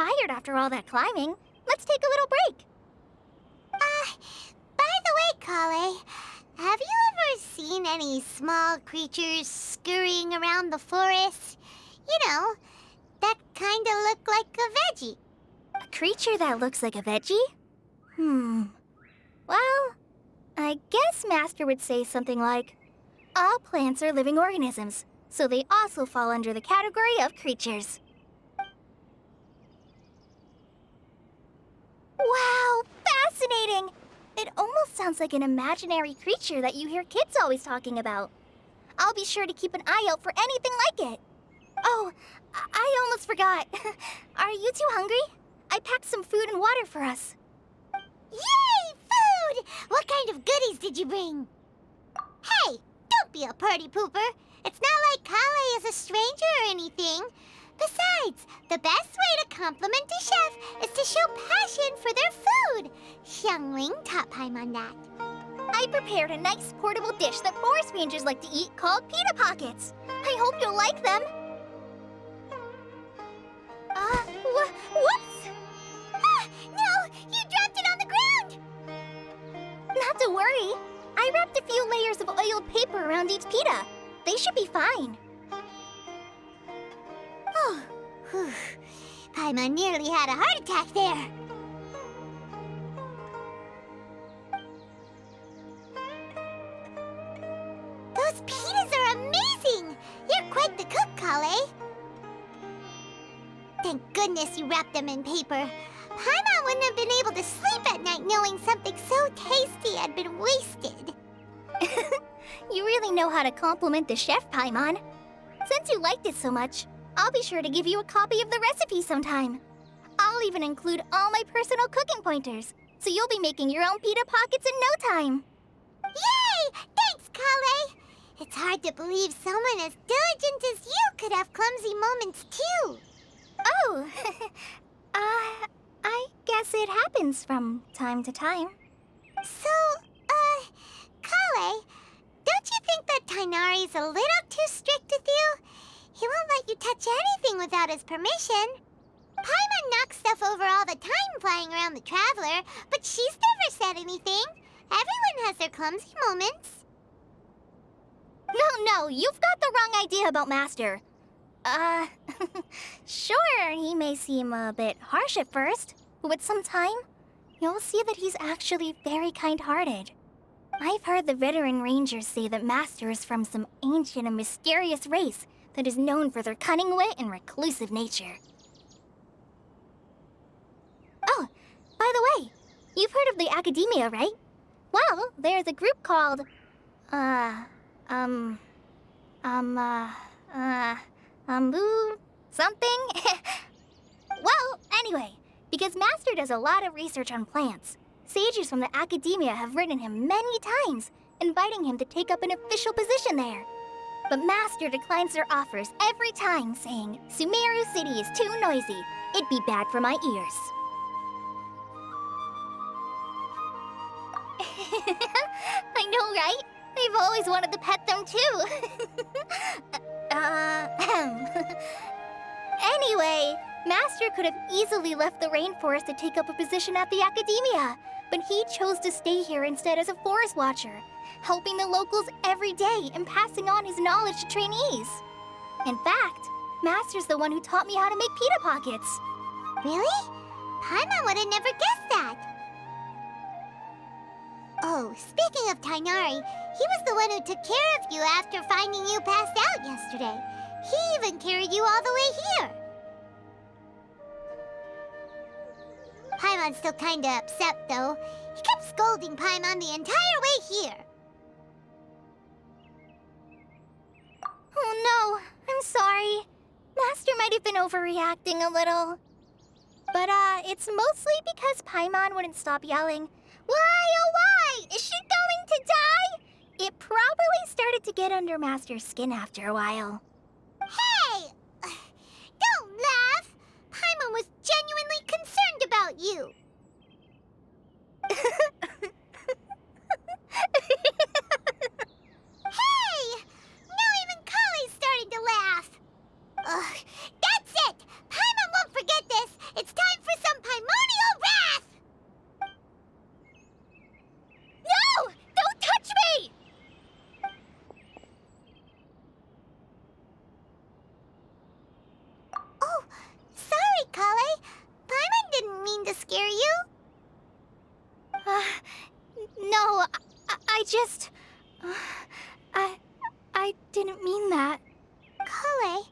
tired after all that climbing. Let's take a little break. By the way, Kale, have you ever seen any small creatures scurrying around the forest? You know, that kinda look like a veggie. A creature that looks like a veggie? Well, I guess Master would say something like, all plants are living organisms, so they also fall under the category of creatures. Wow, fascinating! It almost sounds like an imaginary creature that you hear kids always talking about. I'll be sure to keep an eye out for anything like it. Oh, I almost forgot. Are you two hungry? I packed some food and water for us. Yay, food! What kind of goodies did you bring? Hey, don't be a party pooper. It's not like Kale is a stranger or anything. Besides, the best way to compliment a chef is to show passion for their food. Xiangling taught Paimon that. I prepared a nice portable dish that forest rangers like to eat called pita pockets. I hope you'll like them. Whoops! Ah, no! You dropped it on the ground! Not to worry. I wrapped a few layers of oiled paper around each pita. They should be fine. Oh, whew. Paimon nearly had a heart attack there. Those pitas are amazing! You're quite the cook, Kale. Thank goodness you wrapped them in paper. Paimon wouldn't have been able to sleep at night knowing something so tasty had been wasted. You really know how to compliment the chef, Paimon. Since you liked it so much, I'll be sure to give you a copy of the recipe sometime. I'll even include all my personal cooking pointers, so you'll be making your own pita pockets in no time. Yay! Thanks, Kale! It's hard to believe someone as diligent as you could have clumsy moments, too. Oh, I guess it happens from time to time. So, Kale, don't you think that Tainari's a little too strict with you? He won't let you touch anything without his permission. Paimon knocks stuff over all the time flying around the Traveler, but she's never said anything. Everyone has their clumsy moments. No, you've got the wrong idea about Master. Sure, he may seem a bit harsh at first, but with some time, you'll see that he's actually very kind-hearted. I've heard the veteran rangers say that Master is from some ancient and mysterious race that is known for their cunning wit and reclusive nature. Oh, by the way, you've heard of the Academia, right? Well, there's a group called, something? Well, anyway, because Master does a lot of research on plants, sages from the Academia have written him many times, inviting him to take up an official position there. But Master declines their offers every time, saying, Sumeru City is too noisy. It'd be bad for my ears. I know, right? I've always wanted to pet them, too. Anyway, Master could have easily left the rainforest to take up a position at the Academia, but he chose to stay here instead as a forest watcher, helping the locals every day and passing on his knowledge to trainees. In fact, Master's the one who taught me how to make pita pockets. Really? Paimon would have never guessed that. Oh, speaking of Tainari, he was the one who took care of you after finding you passed out yesterday. He even carried you all the way here. Paimon's still kinda upset, though. He kept scolding Paimon the entire way here. Oh no, I'm sorry. Master might have been overreacting a little. But, it's mostly because Paimon wouldn't stop yelling, "Why, oh why? Is she going to die?" It probably started to get under Master's skin after a while. Hey! Don't laugh! Paimon was genuinely concerned about you. Hey! Now even Kale's starting to laugh. Ugh, that's it! Paimon won't forget this! It's time I just... I didn't mean that. Kale,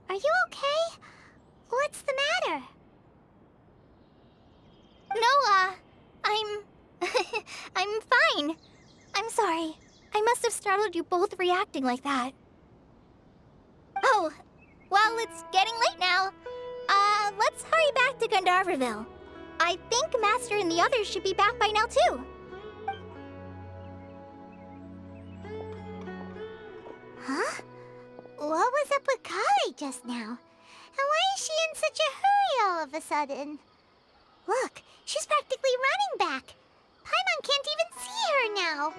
are you okay? What's the matter? No, I'm... I'm fine. I'm sorry. I must have startled you both reacting like that. Oh, well, it's getting late now. Let's hurry back to Gandharville. I think Master and the others should be back by now, too. Huh? What was up with Kale just now? And why is she in such a hurry all of a sudden? Look, she's practically running back. Paimon can't even see her now.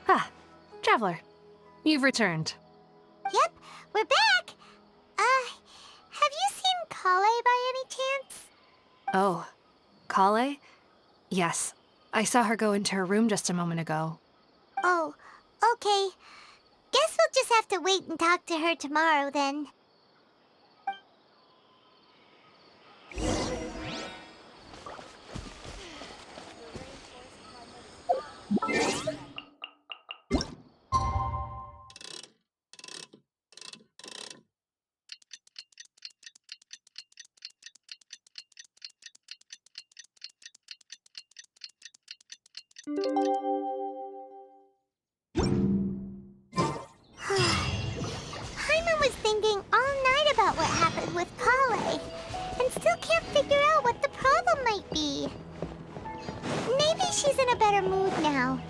Ah, Traveler, you've returned. Yep, we're back. Have you seen Kale by any chance? Oh, Kale? Yes, I saw her go into her room just a moment ago. Oh, okay. Guess we'll just have to wait and talk to her tomorrow then. Paimon was thinking all night about what happened with Kale, and still can't figure out what the problem might be. Maybe she's in a better mood now.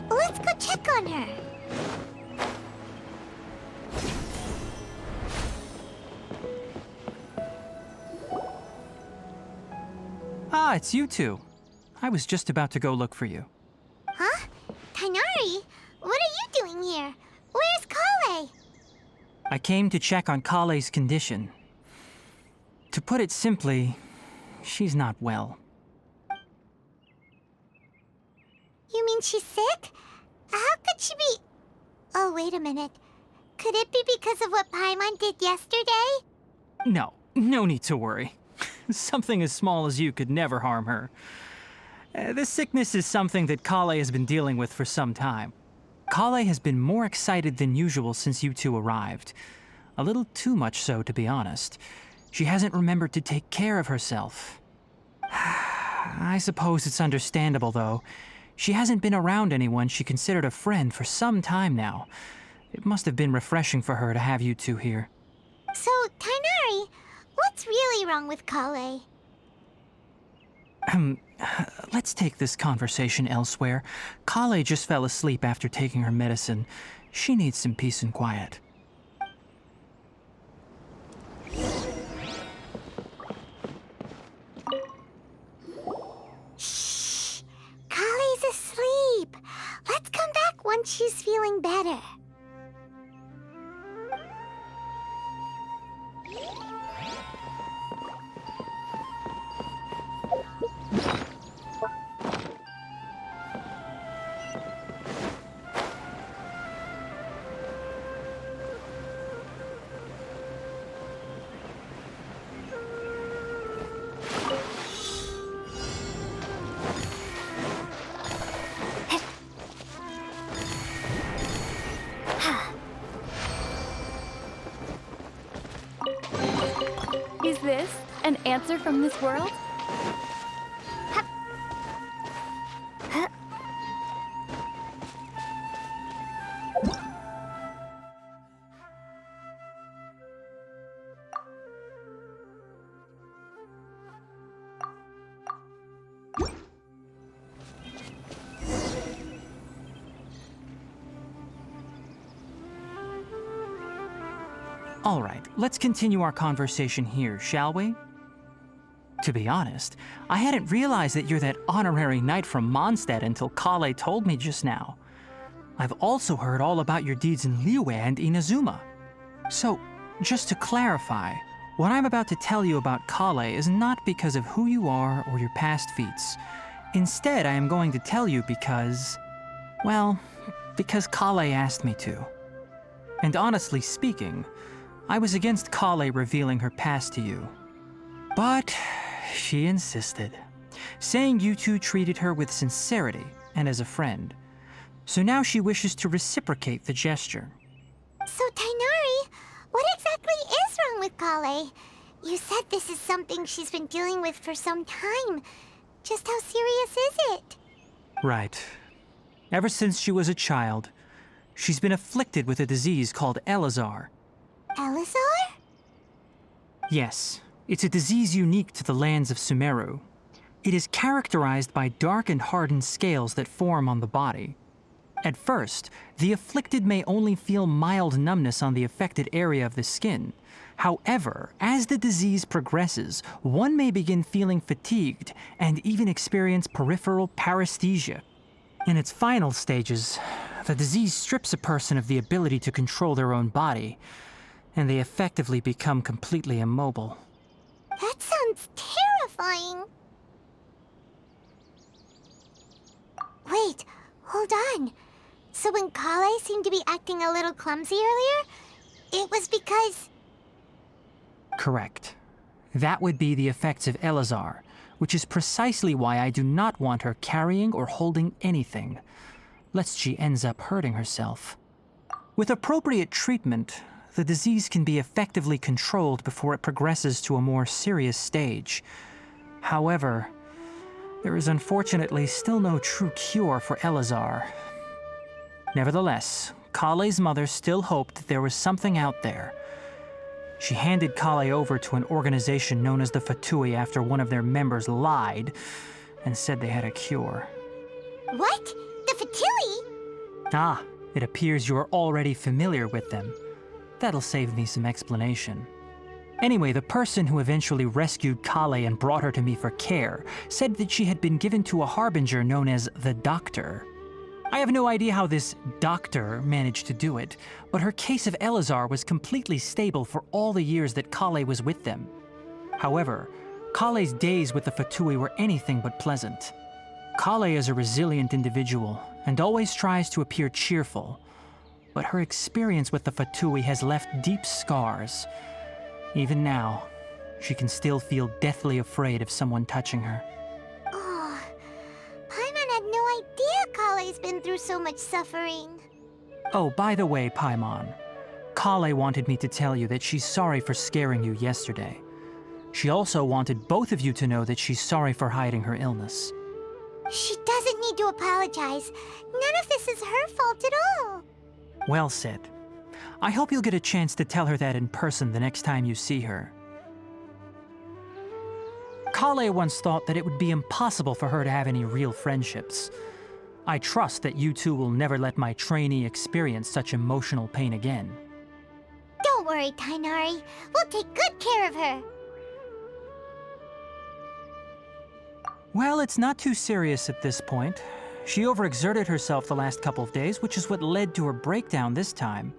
Let's go check on her. Ah, it's you two. I was just about to go look for you. Huh? Tainari? What are you doing here? Where's Kale? I came to check on Kale's condition. To put it simply, she's not well. You mean she's sick? How could she be... Oh, wait a minute. Could it be because of what Paimon did yesterday? No need to worry. Something as small as you could never harm her. This sickness is something that Kale has been dealing with for some time. Kale has been more excited than usual since you two arrived. A little too much so, to be honest. She hasn't remembered to take care of herself. I suppose it's understandable, though. She hasn't been around anyone she considered a friend for some time now. It must have been refreshing for her to have you two here. So, Tainari, what's really wrong with Kale? Let's take this conversation elsewhere. Kale just fell asleep after taking her medicine. She needs some peace and quiet. Shh! Kale's asleep. Let's come back once she's feeling better. answer from this world? All right, let's continue our conversation here, shall we? To be honest, I hadn't realized that you're that honorary knight from Mondstadt until Kale told me just now. I've also heard all about your deeds in Liyue and Inazuma. So, just to clarify, what I'm about to tell you about Kale is not because of who you are or your past feats. Instead, I am going to tell you because, well, because Kale asked me to. And honestly speaking, I was against Kale revealing her past to you. But she insisted, saying you two treated her with sincerity and as a friend. So now she wishes to reciprocate the gesture. So, Tainari, what exactly is wrong with Kale? You said this is something she's been dealing with for some time. Just how serious is it? Right. Ever since she was a child, she's been afflicted with a disease called Elazar. Elazar? Yes, it's a disease unique to the lands of Sumeru. It is characterized by dark and hardened scales that form on the body. At first, the afflicted may only feel mild numbness on the affected area of the skin. However, as the disease progresses, one may begin feeling fatigued and even experience peripheral paresthesia. In its final stages, the disease strips a person of the ability to control their own body, and they effectively become completely immobile. That sounds terrifying. Wait, hold on. So when Kale seemed to be acting a little clumsy earlier, it was because... Correct. That would be the effects of Elazar, which is precisely why I do not want her carrying or holding anything, lest she ends up hurting herself. With appropriate treatment, the disease can be effectively controlled before it progresses to a more serious stage. However, there is unfortunately still no true cure for Elazar. Nevertheless, Kale's mother still hoped that there was something out there. She handed Kale over to an organization known as the Fatui after one of their members lied and said they had a cure. What? The Fatui? Ah, it appears you are already familiar with them. That'll save me some explanation. Anyway, the person who eventually rescued Kale and brought her to me for care said that she had been given to a harbinger known as the Doctor. I have no idea how this doctor managed to do it, but her case of Elazar was completely stable for all the years that Kale was with them. However, Kale's days with the Fatui were anything but pleasant. Kale is a resilient individual and always tries to appear cheerful, but her experience with the Fatui has left deep scars. Even now, she can still feel deathly afraid of someone touching her. Oh, Paimon had no idea Kale's been through so much suffering. Oh, by the way, Paimon, Kale wanted me to tell you that she's sorry for scaring you yesterday. She also wanted both of you to know that she's sorry for hiding her illness. She doesn't need to apologize. None of this is her fault at all. Well said. I hope you'll get a chance to tell her that in person the next time you see her. Kale once thought that it would be impossible for her to have any real friendships. I trust that you two will never let my trainee experience such emotional pain again. Don't worry, Tainari. We'll take good care of her. Well, it's not too serious at this point. She overexerted herself the last couple of days, which is what led to her breakdown this time.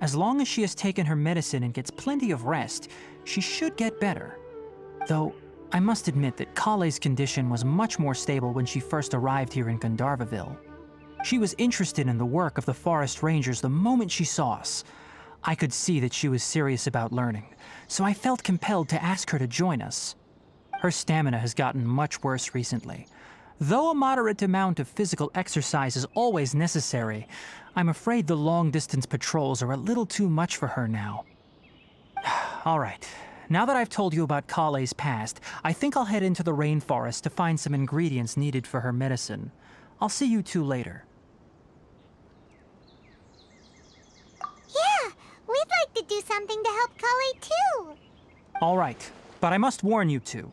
As long as she has taken her medicine and gets plenty of rest, she should get better. Though, I must admit that Kale's condition was much more stable when she first arrived here in Gandharvaville. She was interested in the work of the forest rangers the moment she saw us. I could see that she was serious about learning, so I felt compelled to ask her to join us. Her stamina has gotten much worse recently. Though a moderate amount of physical exercise is always necessary, I'm afraid the long-distance patrols are a little too much for her now. All right, now that I've told you about Kale's past, I think I'll head into the rainforest to find some ingredients needed for her medicine. I'll see you two later. Yeah, we'd like to do something to help Kale too. All right, but I must warn you two.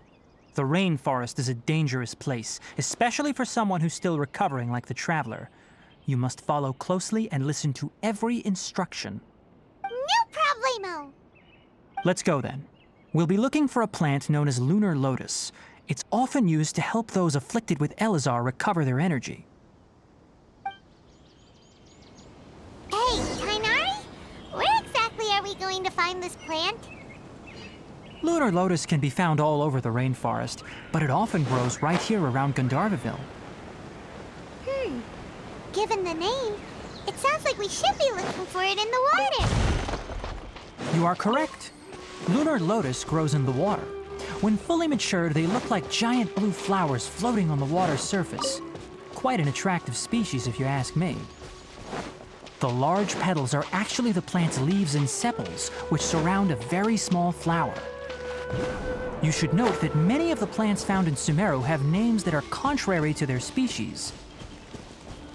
The rainforest is a dangerous place, especially for someone who's still recovering like the Traveler. You must follow closely and listen to every instruction. No problemo. Let's go then. We'll be looking for a plant known as lunar lotus. It's often used to help those afflicted with Elazar recover their energy. Hey, Tainari? Where exactly are we going to find this plant? Lunar lotus can be found all over the rainforest, but it often grows right here around Gandharvaville. Given the name, it sounds like we should be looking for it in the water. You are correct. Lunar lotus grows in the water. When fully matured, they look like giant blue flowers floating on the water's surface. Quite an attractive species, if you ask me. The large petals are actually the plant's leaves and sepals, which surround a very small flower. You should note that many of the plants found in Sumeru have names that are contrary to their species.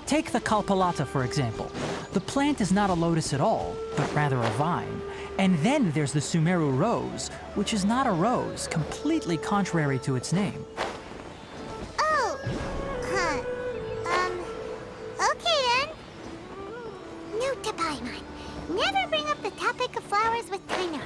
Take the Kalpalata, for example. The plant is not a lotus at all, but rather a vine. And then there's the Sumeru rose, which is not a rose, completely contrary to its name. Oh, okay then. Note to Paimon. Never bring up the topic of flowers with Tainari.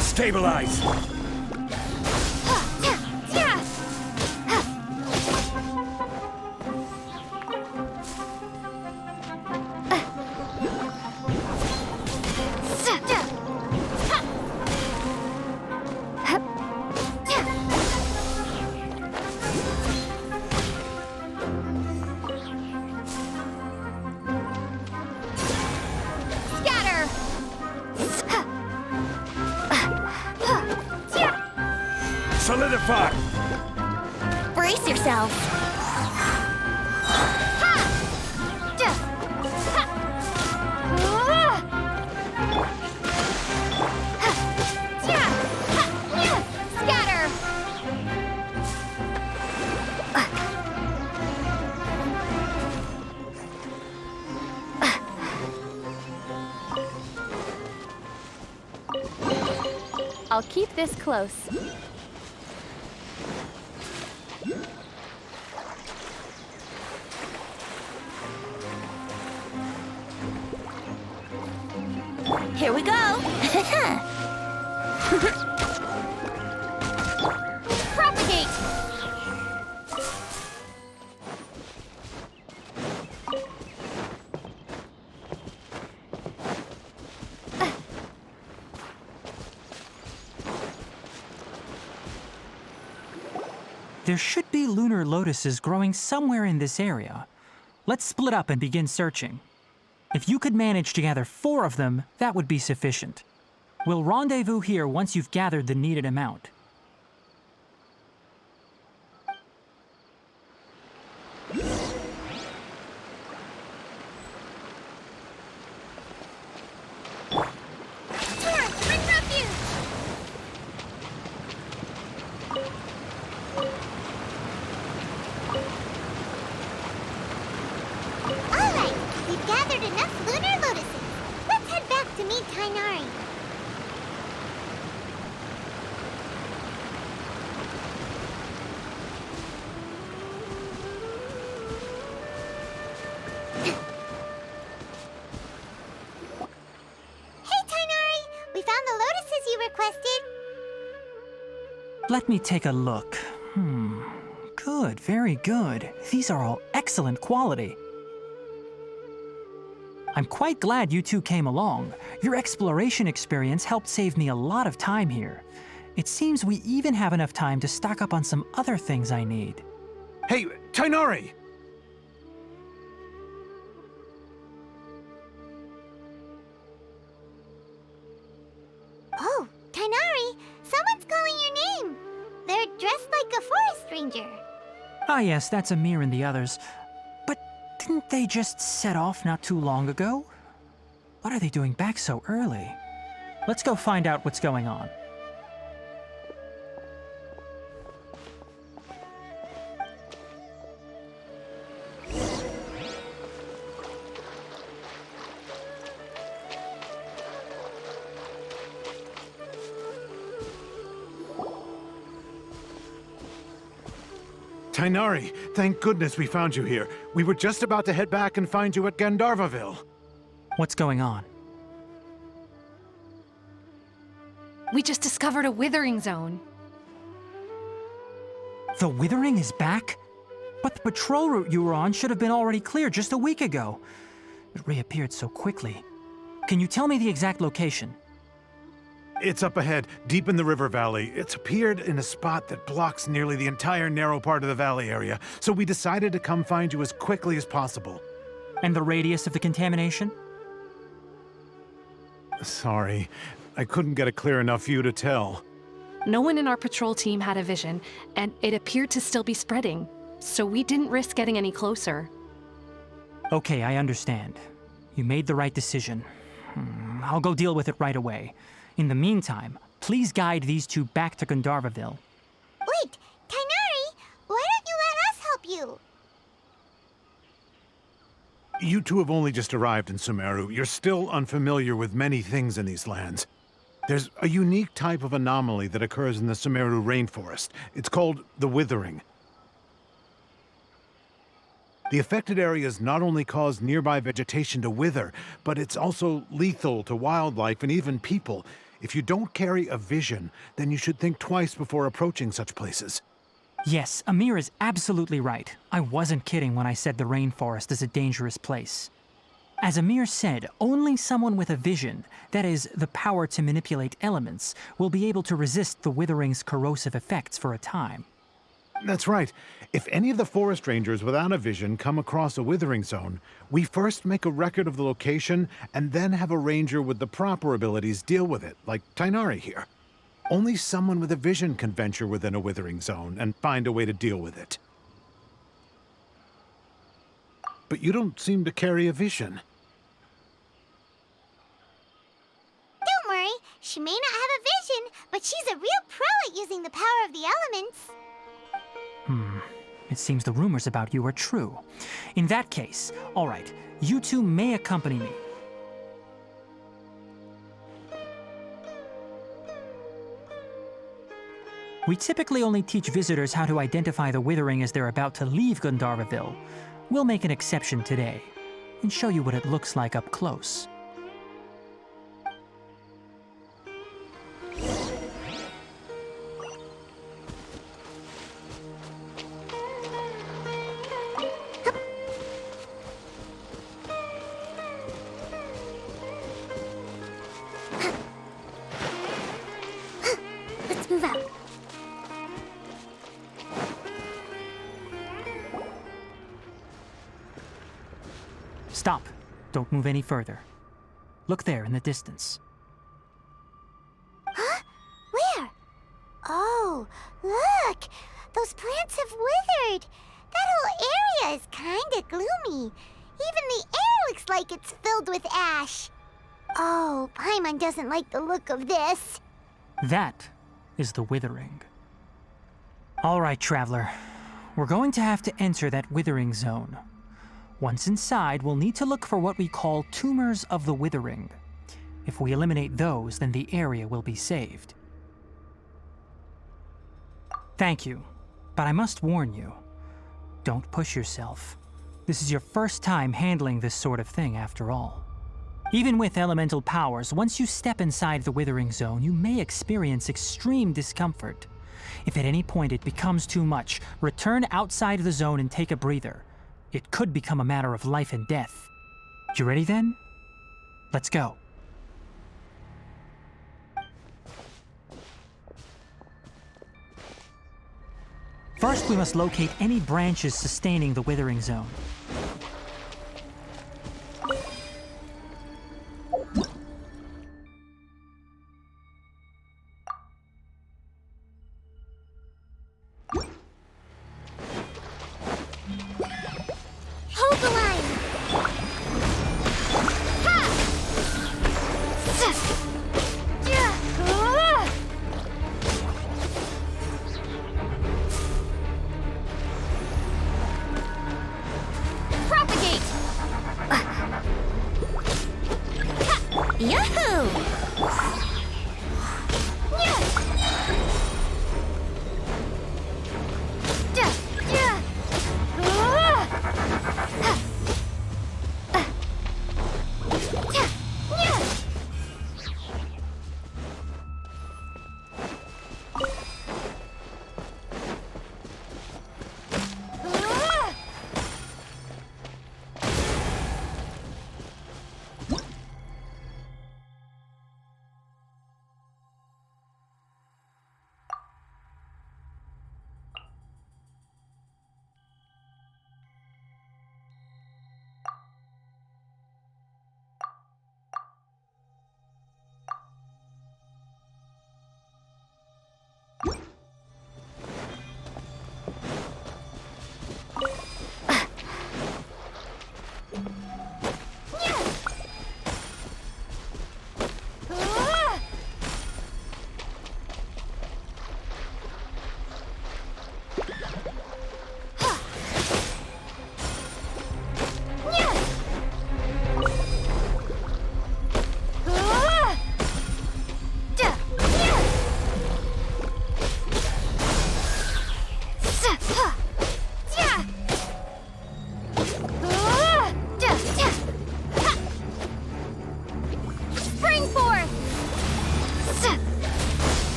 Stabilize! Solidify! Brace yourself. I'll keep this close. Here we go. Propagate! There should be lunar lotuses growing somewhere in this area. Let's split up and begin searching. If you could manage to gather 4 of them, that would be sufficient. We'll rendezvous here once you've gathered the needed amount. Alright, we've gathered enough lunar lotuses. Let's head back to meet Tainari. Hey Tainari, we found the lotuses you requested. Let me take a look. Good, very good. These are all excellent quality. I'm quite glad you two came along. Your exploration experience helped save me a lot of time here. It seems we even have enough time to stock up on some other things I need. Hey, Tainari! Oh, Tainari, someone's calling your name. They're dressed like a forest ranger. Ah yes, that's Amir and the others. But didn't they just set off not too long ago? What are they doing back so early? Let's go find out what's going on. Tainari, thank goodness we found you here. We were just about to head back and find you at Gandharvaville. What's going on? We just discovered a withering zone. The Withering is back? But the patrol route you were on should have been already clear just a week ago. It reappeared so quickly. Can you tell me the exact location? It's up ahead, deep in the river valley. It's appeared in a spot that blocks nearly the entire narrow part of the valley area, so we decided to come find you as quickly as possible. And the radius of the contamination? Sorry, I couldn't get a clear enough view to tell. No one in our patrol team had a vision, and it appeared to still be spreading, so we didn't risk getting any closer. Okay, I understand. You made the right decision. I'll go deal with it right away. In the meantime, please guide these two back to Gandharvaville. Wait, Tainari, why don't you let us help you? You two have only just arrived in Sumeru. You're still unfamiliar with many things in these lands. There's a unique type of anomaly that occurs in the Sumeru rainforest. It's called the Withering. The affected areas not only cause nearby vegetation to wither, but it's also lethal to wildlife and even people. If you don't carry a vision, then you should think twice before approaching such places. Yes, Amir is absolutely right. I wasn't kidding when I said the rainforest is a dangerous place. As Amir said, only someone with a vision, that is, the power to manipulate elements, will be able to resist the Withering's corrosive effects for a time. That's right. If any of the forest rangers without a vision come across a withering zone, we first make a record of the location and then have a ranger with the proper abilities deal with it, like Tainari here. Only someone with a vision can venture within a withering zone and find a way to deal with it. But you don't seem to carry a vision. Don't worry, she may not have a vision, but she's a real pro at using the power of the elements. It seems the rumors about you are true. In that case, all right, you two may accompany me. We typically only teach visitors how to identify the Withering as they're about to leave Gandharvaville. We'll make an exception today and show you what it looks like up close. Let's move out. Stop. Don't move any further. Look there in the distance. Huh? Where? Oh, look! Those plants have withered. That whole area is kinda gloomy. Even the air looks like it's filled with ash. Oh, Paimon doesn't like the look of this. That is the Withering. All right, traveler. We're going to have to enter that Withering zone. Once inside, we'll need to look for what we call tumors of the Withering. If we eliminate those, then the area will be saved. Thank you, but I must warn you. Don't push yourself. This is your first time handling this sort of thing, after all. Even with elemental powers, once you step inside the Withering zone, you may experience extreme discomfort. If at any point it becomes too much, return outside the zone and take a breather. It could become a matter of life and death. You ready then? Let's go. First, we must locate any branches sustaining the withering zone. Hold the line! Ha! Propagate! Yahoo!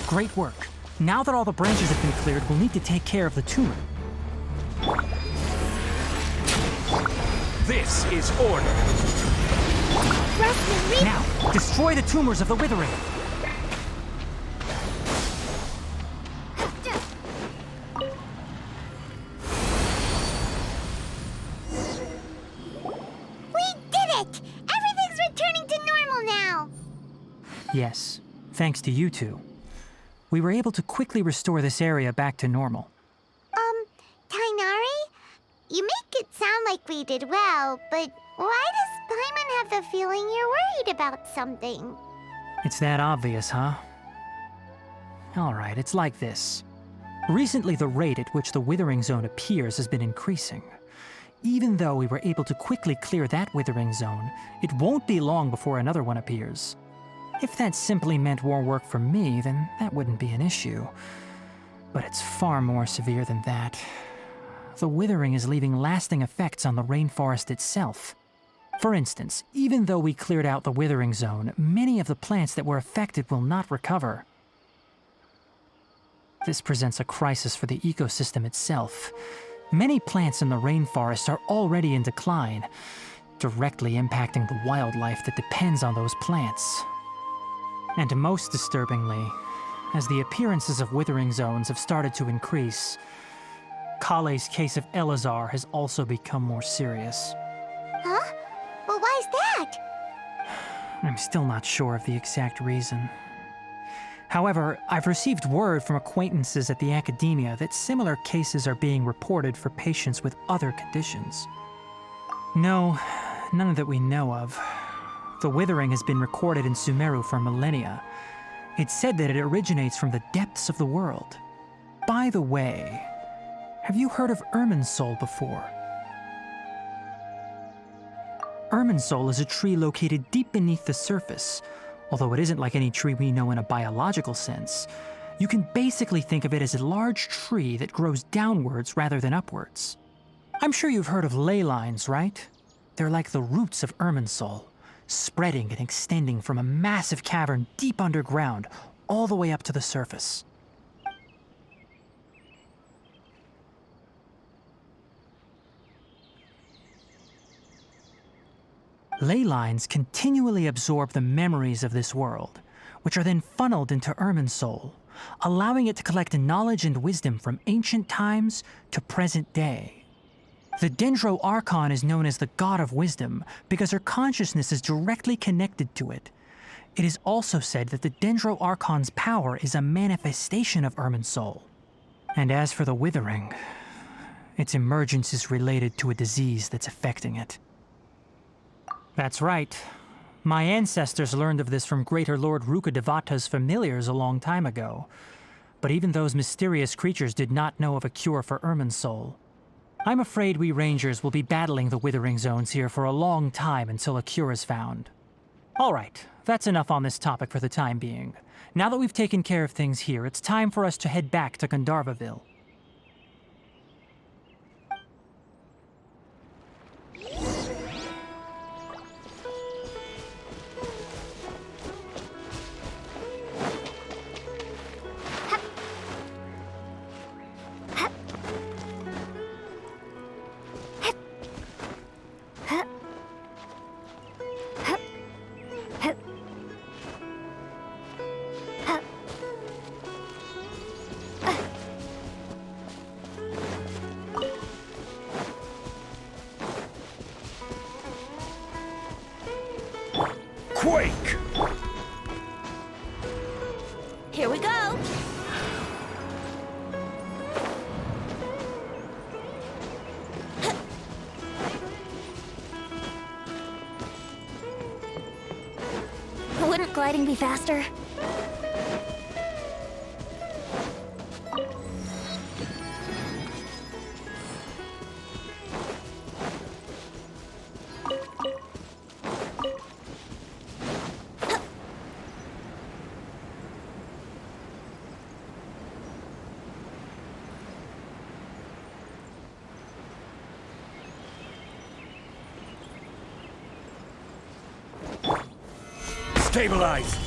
Great work. Now that all the branches have been cleared, we'll need to take care of the tumor. This is order. Now, destroy the tumors of the withering. We did it! Everything's returning to normal now! Yes, thanks to you two. We were able to quickly restore this area back to normal. Tainari? You make it sound like we did well, but why does Paimon have the feeling you're worried about something? It's that obvious, huh? Alright, it's like this. Recently, the rate at which the withering zone appears has been increasing. Even though we were able to quickly clear that withering zone, it won't be long before another one appears. If that simply meant more work for me, then that wouldn't be an issue. But it's far more severe than that. The withering is leaving lasting effects on the rainforest itself. For instance, even though we cleared out the withering zone, many of the plants that were affected will not recover. This presents a crisis for the ecosystem itself. Many plants in the rainforest are already in decline, directly impacting the wildlife that depends on those plants. And most disturbingly, as the appearances of withering zones have started to increase, Kale's case of Elazar has also become more serious. Huh? Well, why's that? I'm still not sure of the exact reason. However, I've received word from acquaintances at the academia that similar cases are being reported for patients with other conditions. No, none that we know of. The withering has been recorded in Sumeru for millennia. It's said that it originates from the depths of the world. By the way, have you heard of Irminsul before? Irminsul is a tree located deep beneath the surface, Although it isn't like any tree we know in a biological sense, you can basically think of it as a large tree that grows downwards rather than upwards. I'm sure you've heard of ley lines, right? They're like the roots of Irminsul, spreading and extending from a massive cavern deep underground all the way up to the surface. Ley lines continually absorb the memories of this world, which are then funneled into Irminsul, allowing it to collect knowledge and wisdom from ancient times to present day. The Dendro Archon is known as the God of Wisdom because her consciousness is directly connected to it. It is also said that the Dendro Archon's power is a manifestation of Irminsul. And as for the Withering, its emergence is related to a disease that's affecting it. That's right. My ancestors learned of this from Greater Lord Rukkhadevata's familiars a long time ago. But even those mysterious creatures did not know of a cure for Irminsul. I'm afraid we Rangers will be battling the Withering Zones here for a long time until a cure is found. Alright, that's enough on this topic for the time being. Now that we've taken care of things here, it's time for us to head back to Gandharvaville. Quake! Here we go. Wouldn't gliding be faster? Stabilize!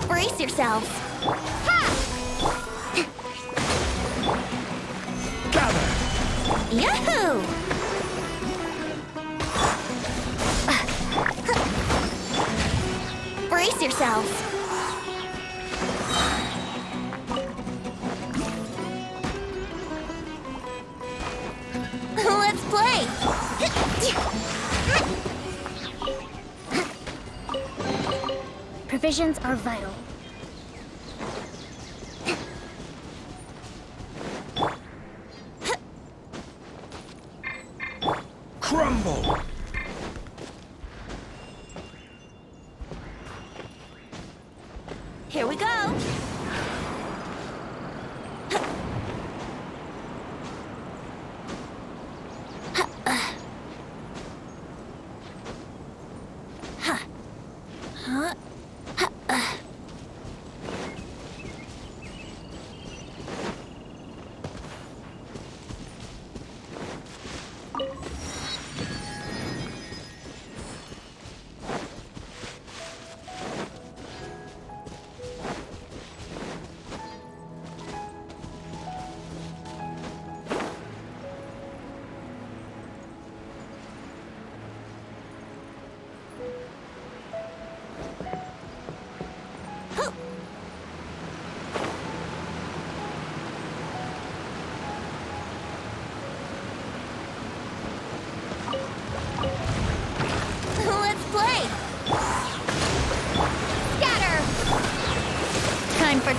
Brace yourselves. Gather! Yahoo! Brace yourselves. Let's play. Provisions are vital. Crumble! Here we go.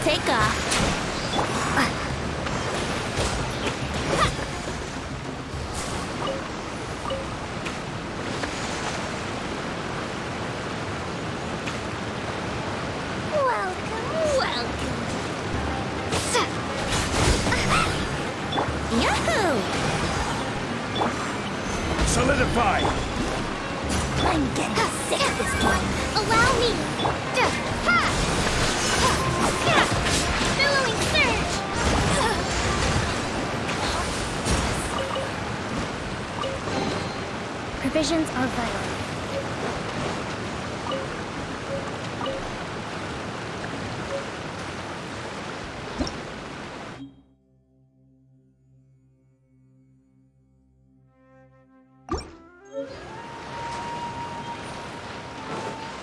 Take off. Welcome. Yahoo! Solidify! I'm getting sick of this game. Allow me! Billowing surge! Provisions are vital.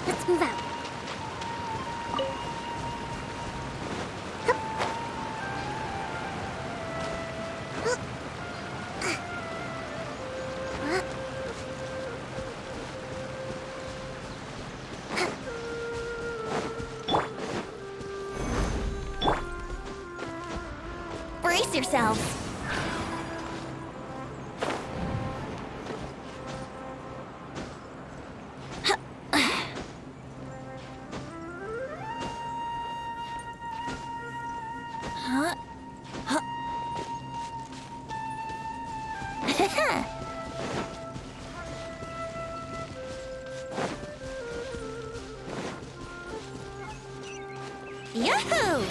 Let's move out. Brace yourselves. Huh? Huh? Yahoo!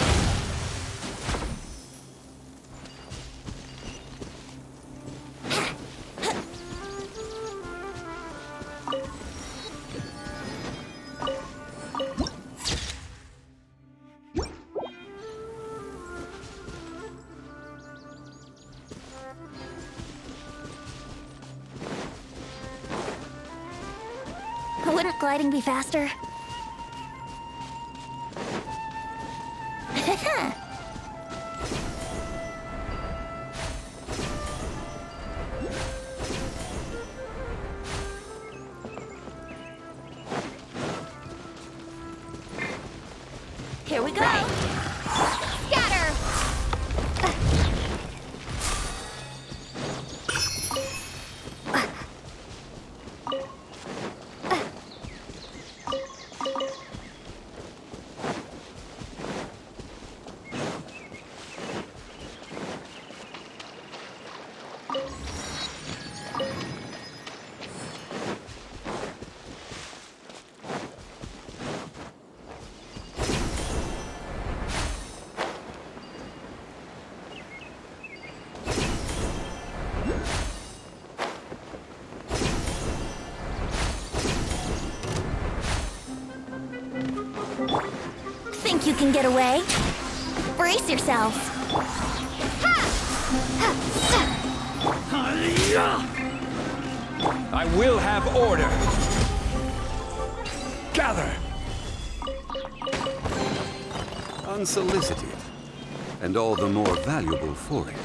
Wouldn't gliding be faster? Here we go! Scatter! Think you can get away? Brace yourselves. I will have order! Gather! Unsolicited, and all the more valuable for it.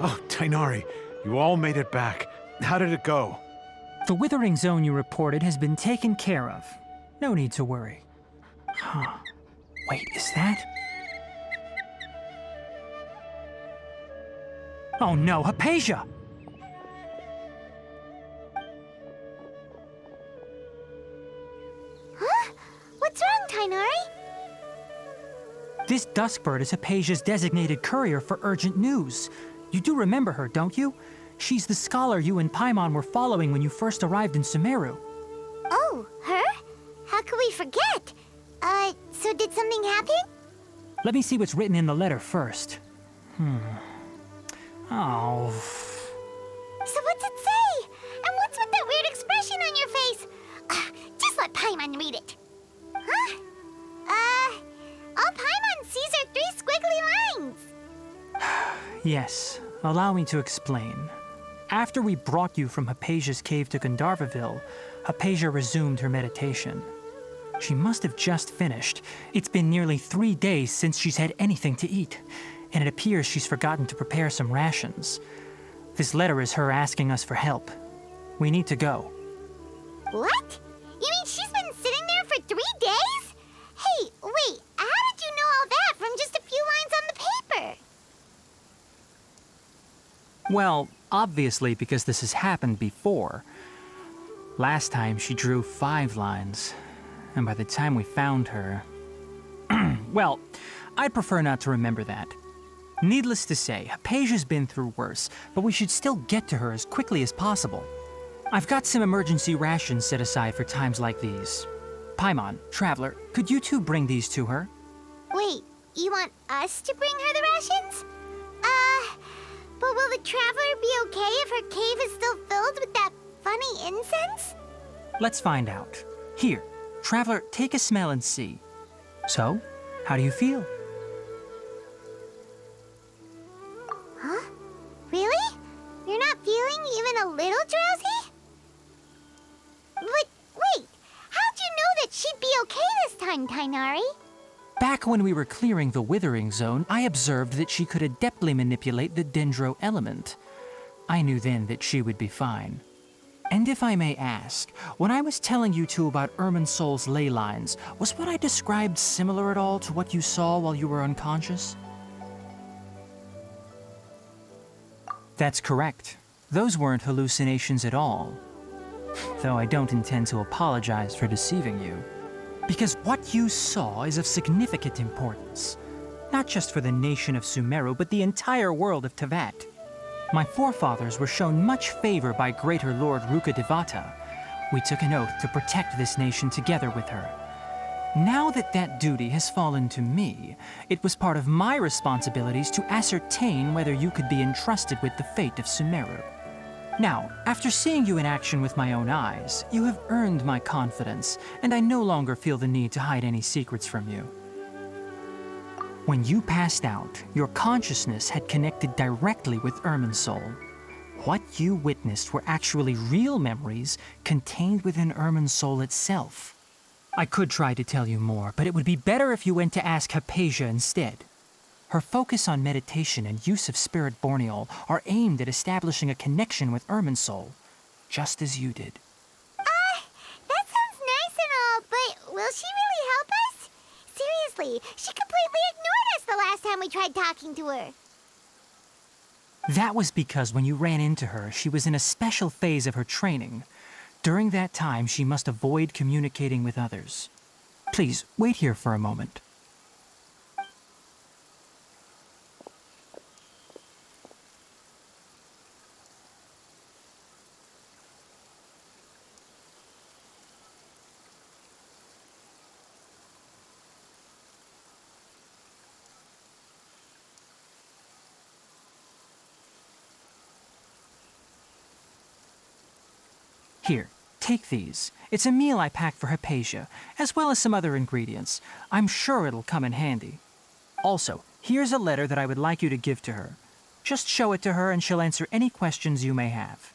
Oh, Tainari, you all made it back. How did it go? The withering zone you reported has been taken care of. No need to worry. Huh. Wait, is that? Oh no, Hypatia! Tainari? This Duskbird is Hypatia's designated courier for urgent news. You do remember her, don't you? She's the scholar you and Paimon were following when you first arrived in Sumeru. Oh, her? How could we forget? So did something happen? Let me see what's written in the letter first. Oh. So what's it say? And what's with that weird expression on your face? Just let Paimon read it. Huh? All Paimon sees are 3 squiggly lines. Yes, allow me to explain. After we brought you from Hypatia's cave to Gandharvaville, Hypatia resumed her meditation. She must have just finished. It's been nearly 3 days since she's had anything to eat, and it appears she's forgotten to prepare some rations. This letter is her asking us for help. We need to go. What? You mean she's been sitting there for 3 days? Hey, wait, how did you know all that from just a few lines on the paper? Well, obviously because this has happened before. Last time she drew 5 lines, and by the time we found her... Well, I'd prefer not to remember that. Needless to say, Hypatia's been through worse, but we should still get to her as quickly as possible. I've got some emergency rations set aside for times like these. Paimon, Traveler, could you two bring these to her? Wait, you want us to bring her the rations? But will the Traveler be okay if her cave is still filled with that funny incense? Let's find out. Here, Traveler, take a smell and see. So, how do you feel? Huh? Really? You're not feeling even a little drowsy? But wait, how'd you know that she'd be okay this time, Tainari? Back when we were clearing the Withering Zone, I observed that she could adeptly manipulate the Dendro element. I knew then that she would be fine. And if I may ask, when I was telling you two about Irminsol's ley lines, was what I described similar at all to what you saw while you were unconscious? That's correct. Those weren't hallucinations at all. Though I don't intend to apologize for deceiving you. Because what you saw is of significant importance. Not just for the nation of Sumeru, but the entire world of Tevat. My forefathers were shown much favor by Greater Lord Rukkhadevata. We took an oath to protect this nation together with her. Now that that duty has fallen to me, it was part of my responsibilities to ascertain whether you could be entrusted with the fate of Sumeru. Now, after seeing you in action with my own eyes, you have earned my confidence, and I no longer feel the need to hide any secrets from you. When you passed out, your consciousness had connected directly with Irminsol. What you witnessed were actually real memories contained within Irminsol itself. I could try to tell you more, but it would be better if you went to ask Hypatia instead. Her focus on meditation and use of Spirit Borneol are aimed at establishing a connection with Irminsol, just as you did. That sounds nice and all, but will she really help us? Seriously, she completely ignored us the last time we tried talking to her. That was because when you ran into her, she was in a special phase of her training. During that time, she must avoid communicating with others. Please, wait here for a moment. Here, take these. It's a meal I packed for Hypatia, as well as some other ingredients. I'm sure it'll come in handy. Also, here's a letter that I would like you to give to her. Just show it to her and she'll answer any questions you may have.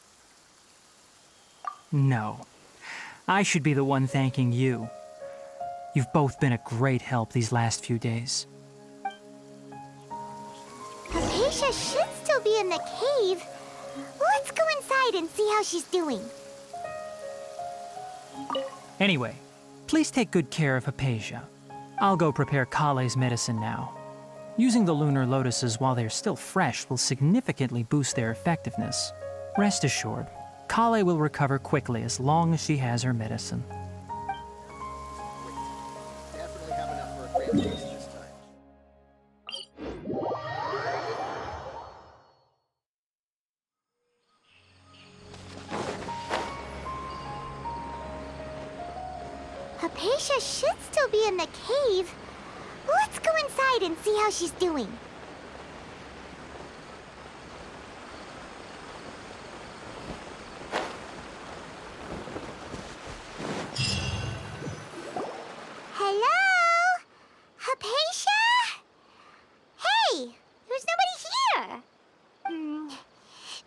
No. I should be the one thanking you. You've both been a great help these last few days. Hypatia should still be in the cave. Let's go inside and see how she's doing. Anyway, please take good care of Hypatia. I'll go prepare Kale's medicine now. Using the lunar lotuses while they're still fresh will significantly boost their effectiveness. Rest assured, Kale will recover quickly as long as she has her medicine. Hypatia should still be in the cave. Let's go inside and see how she's doing. Hello? Hypatia? Hey, there's nobody here.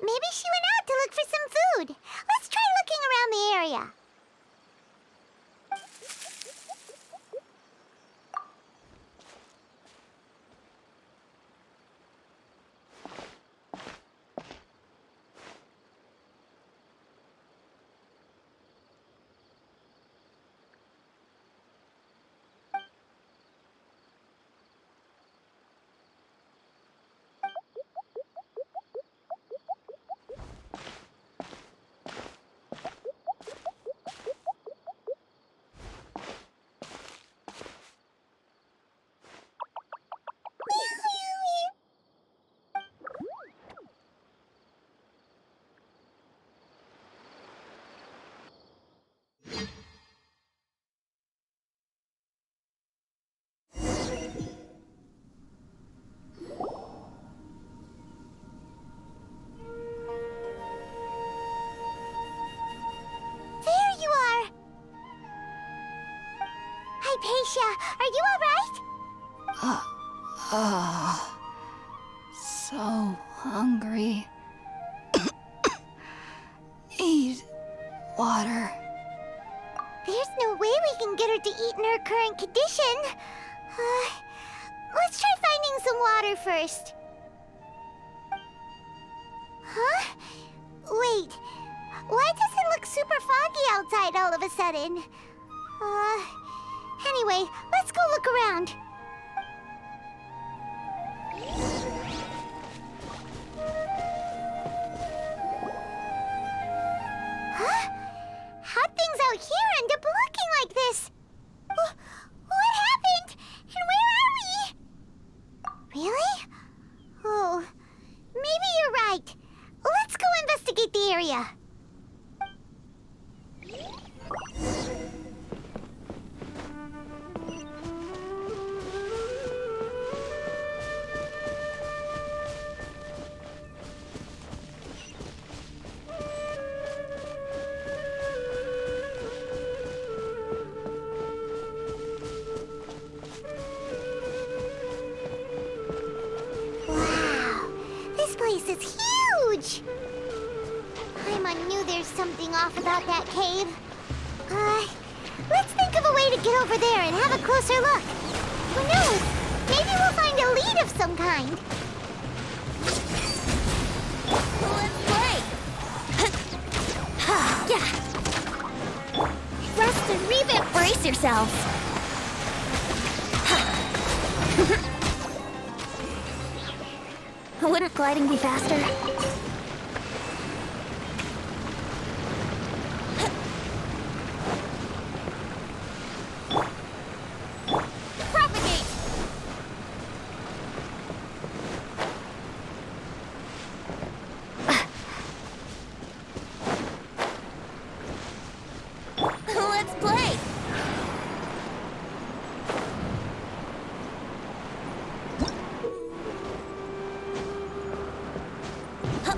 Maybe she went out to look for some food. Let's try looking around the area. There you are! Hypatia, are you alright? So hungry. Need water. There's no way we can get her to eat in her current condition. Let's try finding some water first. Huh? Wait. Why does it look super foggy outside all of a sudden? Anyway, let's go look around. Huh? How'd things out here end up looking like this? What happened? And where are we? Really? Oh, maybe you're right. Let's go investigate the area. Wow, this place is huge! Paimon knew there's something off about that cave. Let's think of a way to get over there and have a closer look. Who knows? Maybe we'll find a lead of some kind. Let's play! Yeah! Rest and revamp. Brace yourselves! Wouldn't gliding be faster? Propagate! Let's play! Huh.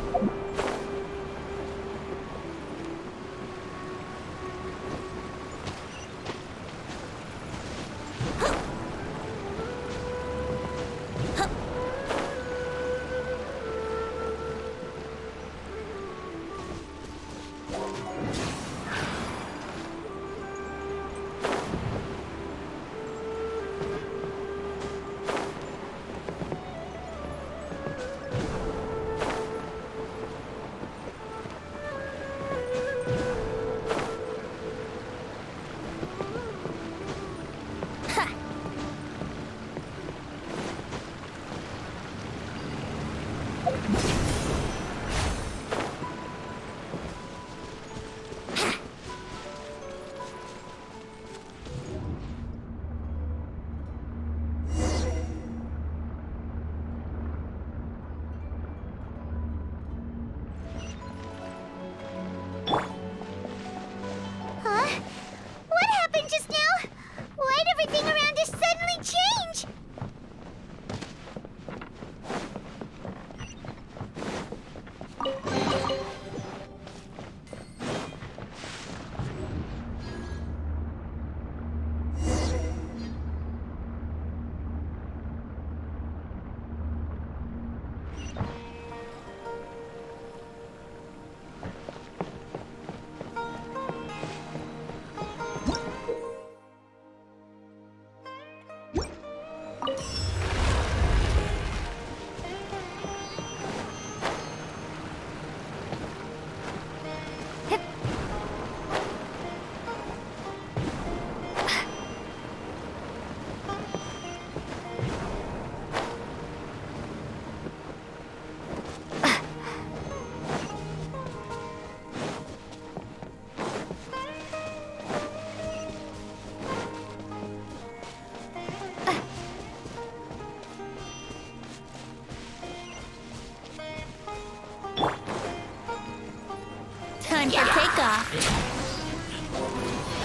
time for takeoff.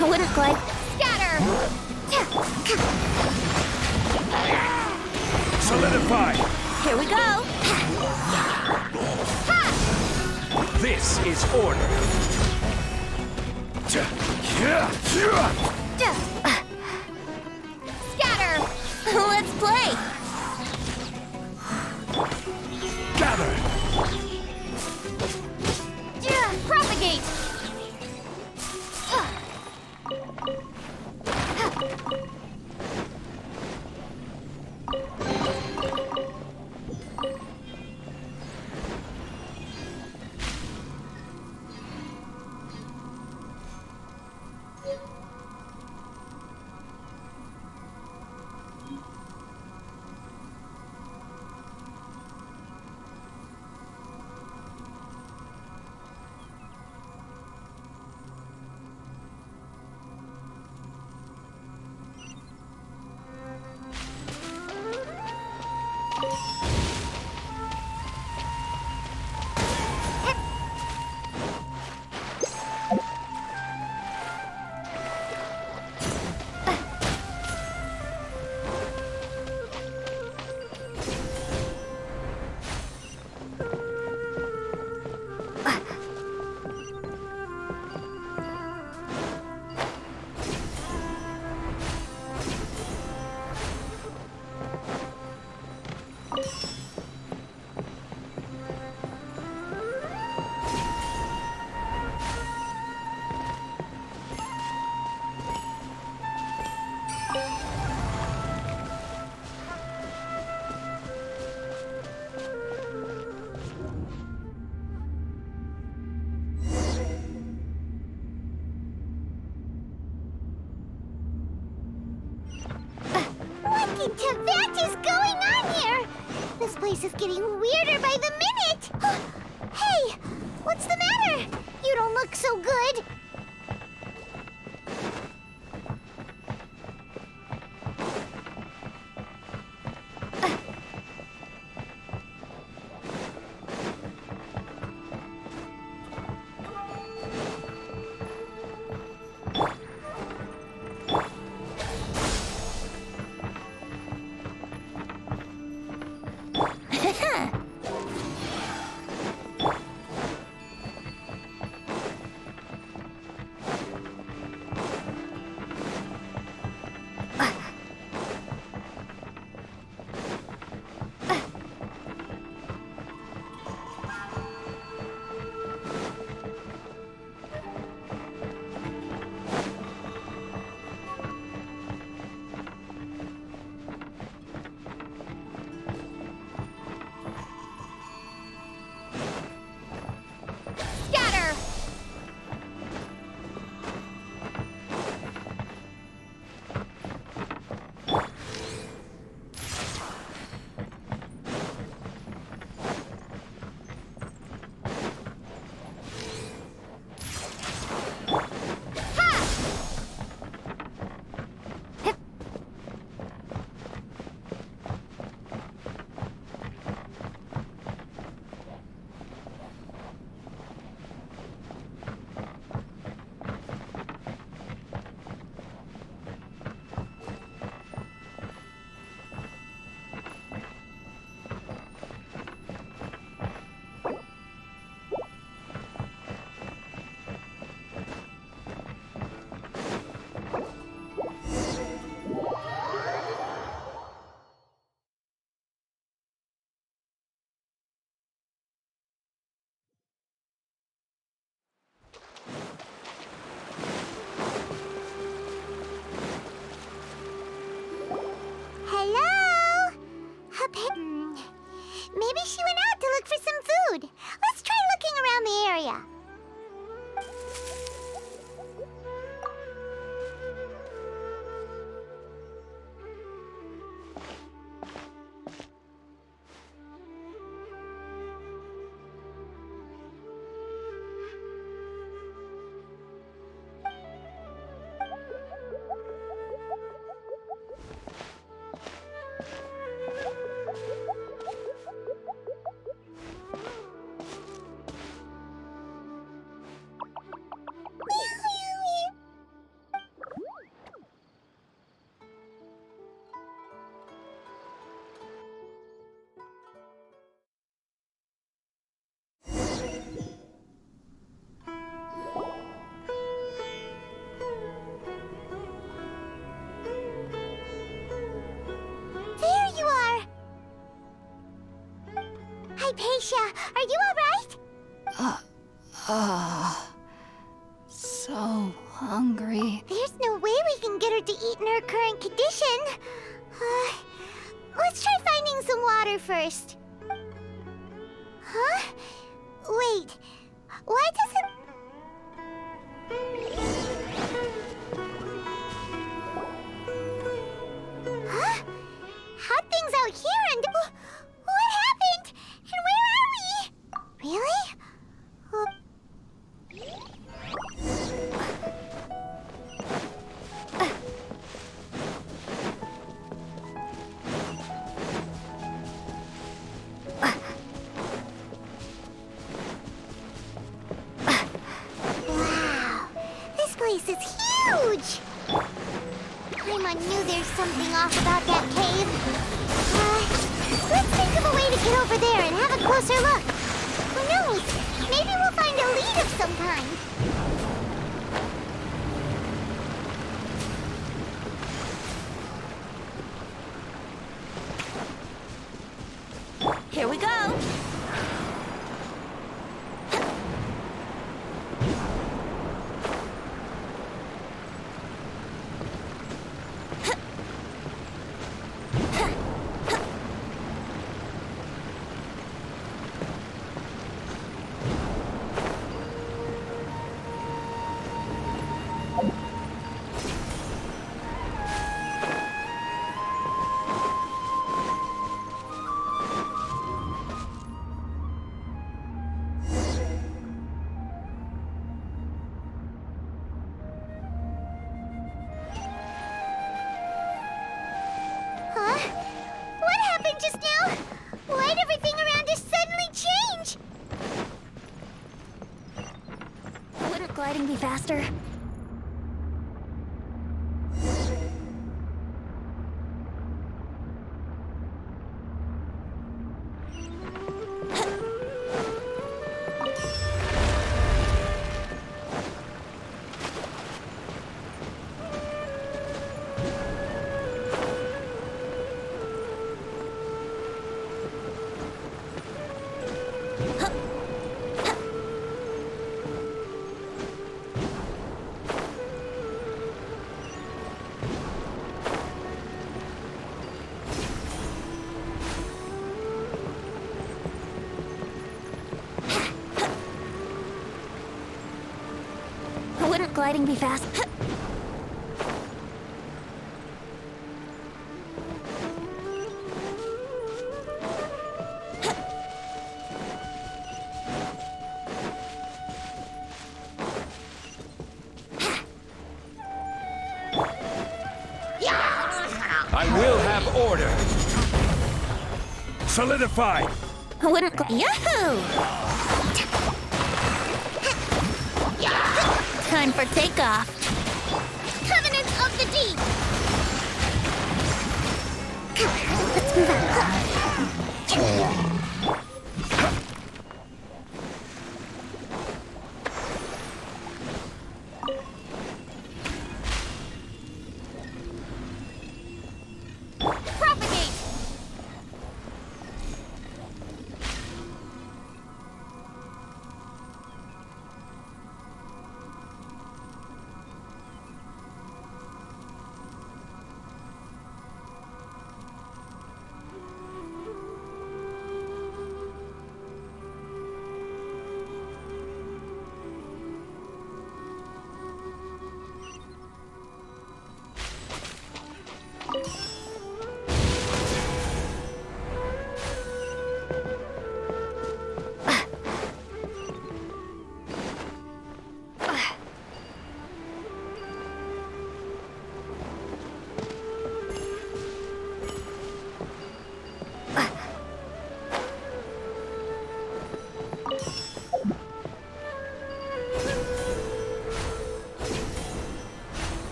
Wouldn't quite. Scatter! Solidify! Here we go. This is order. Scatter! Let's play. Gather! Propagate! What in Tibet is going on here? This place is getting weirder by the minute. Hey, what's the matter? You don't look so good. Hypatia, are you alright? So hungry. There's no way we can get her to eat in her current condition. Let's try finding some water first. Huh? Wait, why doesn't... Huh? How'd things out here and... What happened? And where are we? Really? Wow, this place is huge! Paimon knew there's something off about that cave. Let's think of a way to get over there and have a closer look. Who knows? Maybe we'll find a lead of some kind. Here we go. Huh? What happened just now? Why'd everything around us suddenly change? Wouldn't gliding be faster? Wouldn't gliding be fast? I will have order. Solidified. Wouldn't Yahoo! Time for takeoff. Covenant of the Deep! Let's move out. Propagate!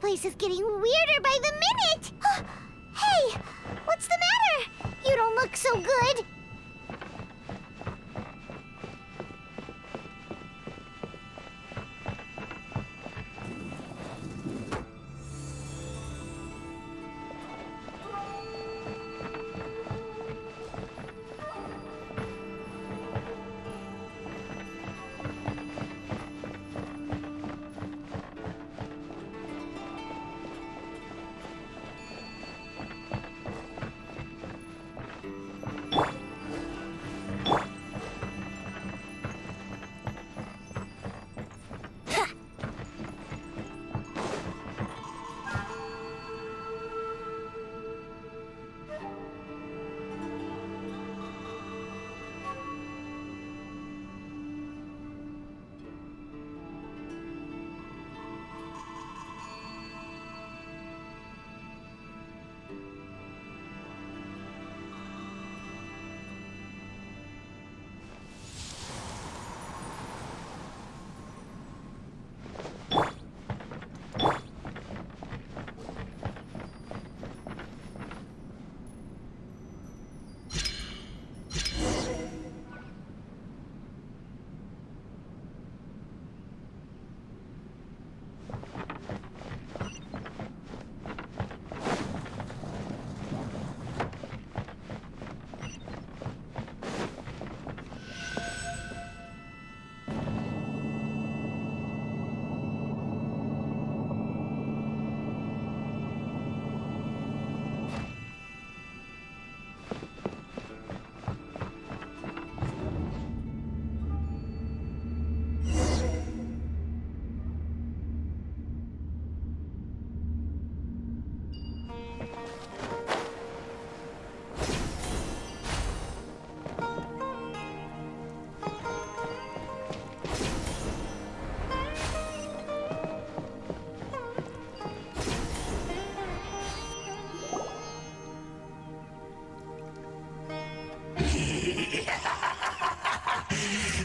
place is getting weirder by the minute! Hey, what's the matter? You don't look so good.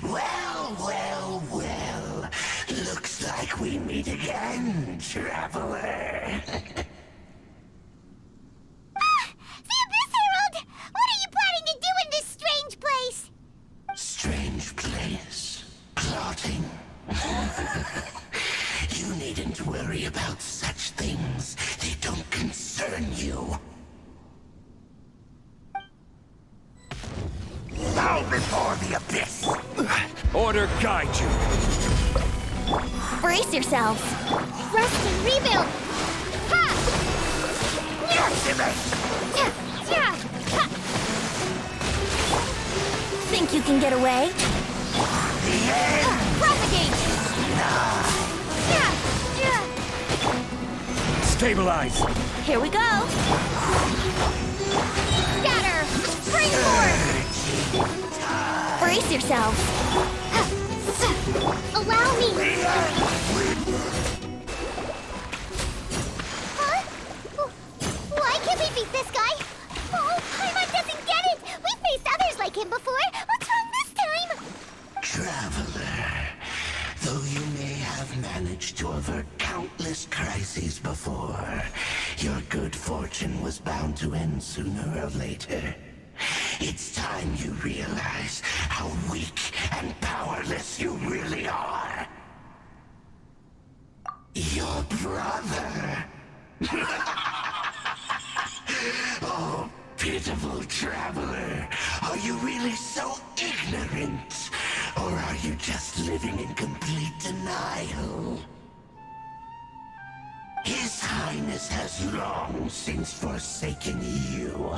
Well. Looks like we meet again, traveler. The Abyss Herald! What are you planning to do in this strange place? Strange place. Plotting. You needn't worry about such things. They don't concern you. Bow before the Abyss! Order guide you. Brace yourselves. Rest and rebuild! Ha! Ultimate! Yeah! Yeah! Ha! Think you can get away? The end! Propagate! Yeah! Yeah! Stabilize. Here we go. Scatter! Springboard! Brace yourselves. Allow me! Huh? Why can't we beat this guy? Oh, Paimon doesn't get it! We've faced others like him before! What's wrong this time? Traveler, though you may have managed to avert countless crises before, your good fortune was bound to end sooner or later. It's time you realize how weak and powerless you really are. Your brother. Oh, pitiful traveler. Are you really so ignorant? Or are you just living in complete denial? His Highness has long since forsaken you.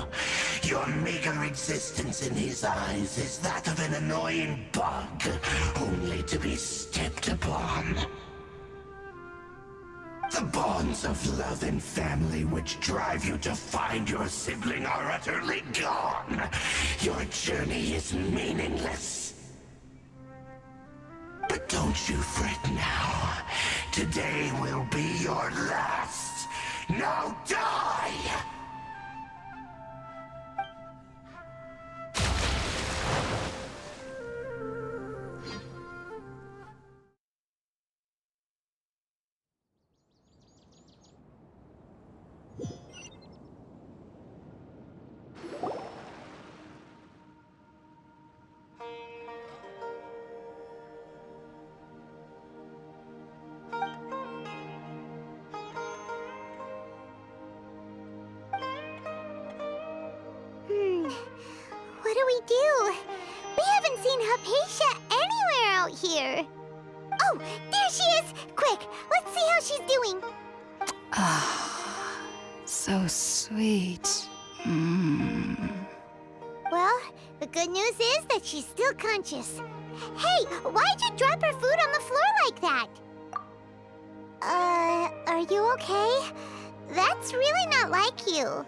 Your meager existence in his eyes is that of an annoying bug, only to be stepped upon. The bonds of love and family which drive you to find your sibling are utterly gone. Your journey is meaningless. But don't you fret now. Today will be your last. Now die! do we do? We haven't seen Hypatia anywhere out here. Oh, there she is! Quick, let's see how she's doing. Ah, so sweet. Well, the good news is that she's still conscious. Hey, why'd you drop her food on the floor like that? Are you okay? That's really not like you.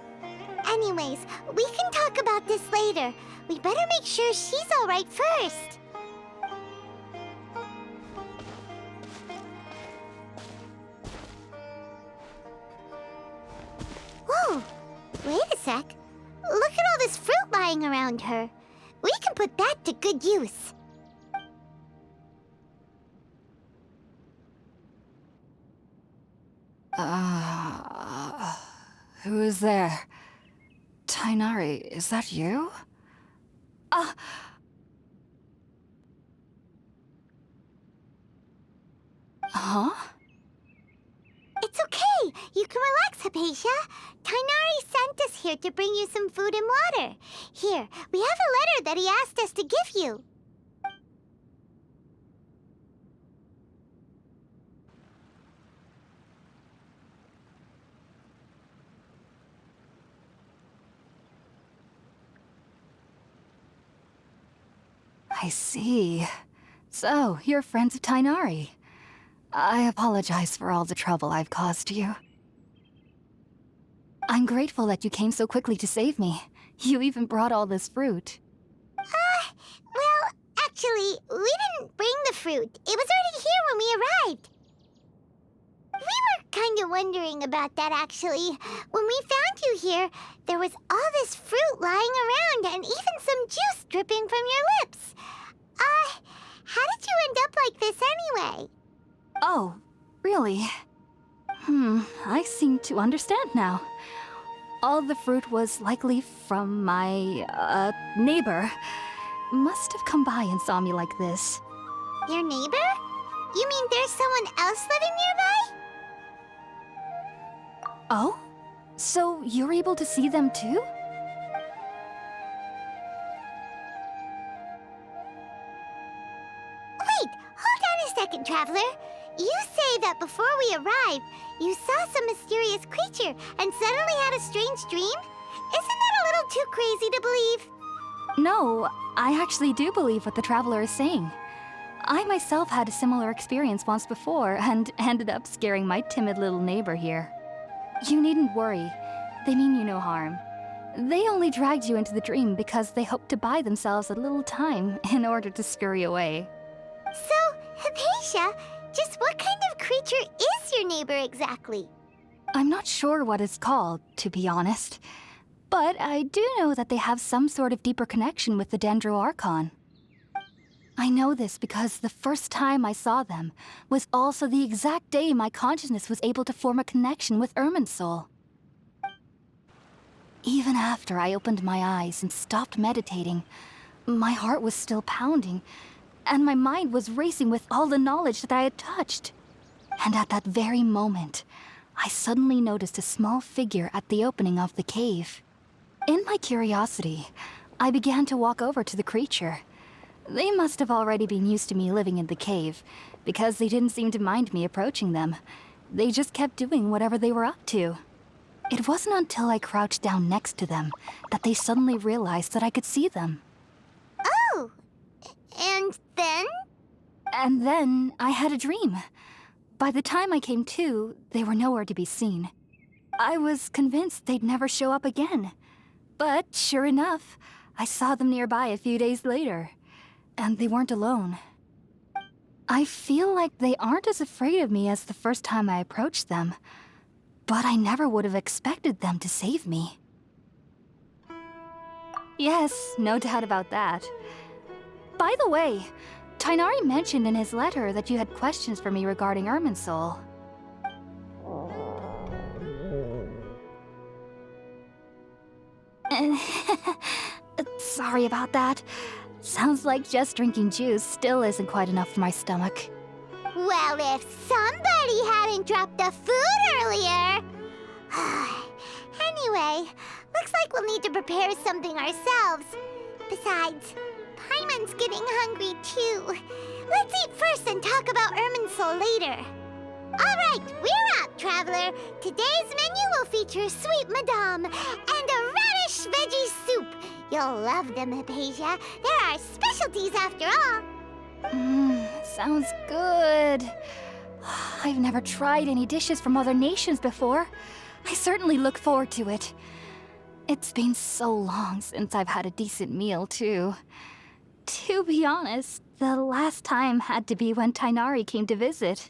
Anyways, we can talk about this later. We better make sure she's all right first. Whoa, wait a sec. Look at all this fruit lying around her. We can put that to good use. Who is there? Tainari, is that you? Huh? It's okay. You can relax, Hypatia. Tainari sent us here to bring you some food and water. Here, we have a letter that he asked us to give you. I see. So, you're friends of Tainari. I apologize for all the trouble I've caused you. I'm grateful that you came so quickly to save me. You even brought all this fruit. Well, actually, we didn't bring the fruit. It was already here when we arrived. We were kind of wondering about that, actually. When we found you here, there was all this fruit lying around and even some juice dripping from your lips. How did you end up like this anyway? Oh, really? I seem to understand now. All the fruit was likely from my, neighbor. Must have come by and saw me like this. Your neighbor? You mean there's someone else living nearby? Oh? So you're able to see them too? Wait, hold on a second, Traveler. You say that before we arrived, you saw some mysterious creature and suddenly had a strange dream? Isn't that a little too crazy to believe? No, I actually do believe what the Traveler is saying. I myself had a similar experience once before and ended up scaring my timid little neighbor here. You needn't worry. They mean you no harm. They only dragged you into the dream because they hoped to buy themselves a little time in order to scurry away. So, Hypatia, just what kind of creature is your neighbor exactly? I'm not sure what it's called, to be honest. But I do know that they have some sort of deeper connection with the Dendro Archon. I know this because the first time I saw them was also the exact day my consciousness was able to form a connection with Irminsul. Even after I opened my eyes and stopped meditating, my heart was still pounding, and my mind was racing with all the knowledge that I had touched. And at that very moment, I suddenly noticed a small figure at the opening of the cave. In my curiosity, I began to walk over to the creature. They must have already been used to me living in the cave, because they didn't seem to mind me approaching them. They just kept doing whatever they were up to. It wasn't until I crouched down next to them that they suddenly realized that I could see them. Oh, and then? And then I had a dream. By the time I came to, they were nowhere to be seen. I was convinced they'd never show up again. But sure enough, I saw them nearby a few days later. And they weren't alone. I feel like they aren't as afraid of me as the first time I approached them. But I never would have expected them to save me. Yes, no doubt about that. By the way, Tainari mentioned in his letter that you had questions for me regarding Irminsul. Sorry about that. Sounds like just drinking juice still isn't quite enough for my stomach. Well, if somebody hadn't dropped the food earlier... Anyway, looks like we'll need to prepare something ourselves. Besides, Paimon's getting hungry too. Let's eat first and talk about Irminsul later. All right, we're out, Traveler. Today's menu will feature sweet madame and a radish veggie soup. You'll love them, Hypatia. They're our specialties after all. Sounds good. I've never tried any dishes from other nations before. I certainly look forward to it. It's been so long since I've had a decent meal, too. To be honest, the last time had to be when Tainari came to visit.